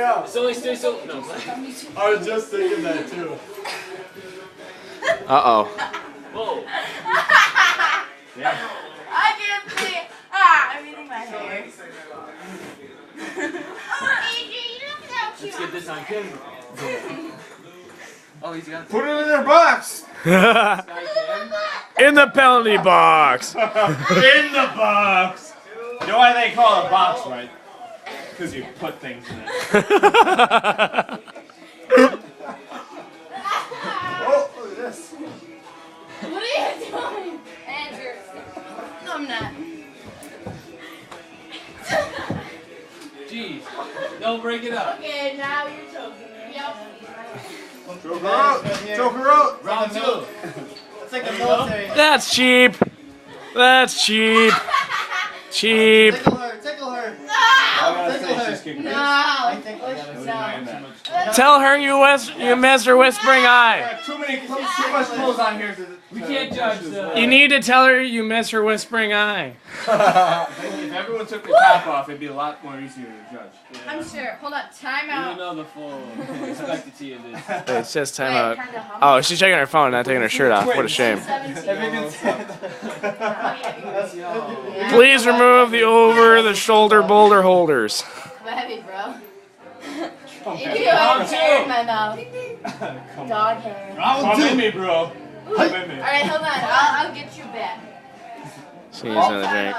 yeah. It's only stay so. No. I was just thinking that too. Uh-oh. Whoa. Yeah. I can't see. I'm eating my hair. Let's get this on camera. Oh, he's got. Put it in their box. In the penalty box. In the box. You know why they call it a box, right? Because you put things in it. Oh, look at this. What are you doing? Andrew. No, I'm not. Jeez. Don't break it up. Okay, now you're choking me. Yep. Choke her out. Choke her out. Round two. It's like the military. That's cheap. That's cheap. Cheap. Tickle her, tickle her. No! I think No. Tell her you missed her whispering eye. Too much clothes on here. We can't judge the. You need to tell her you miss her whispering eye. If everyone took the top off, it'd be a lot more easier to judge. I'm sure. Hold on. Time You don't out. know the full expectancy of this. Wait, it says timeout. Oh, she's checking her phone, not taking her shirt off. What a shame. 17. Please remove the over-the-shoulder boulder holders. Heavy, bro. You have hair in my mouth. Dog hair. Come in me, bro. Come in me. Alright, hold on. I'll get you back. She needs another drink.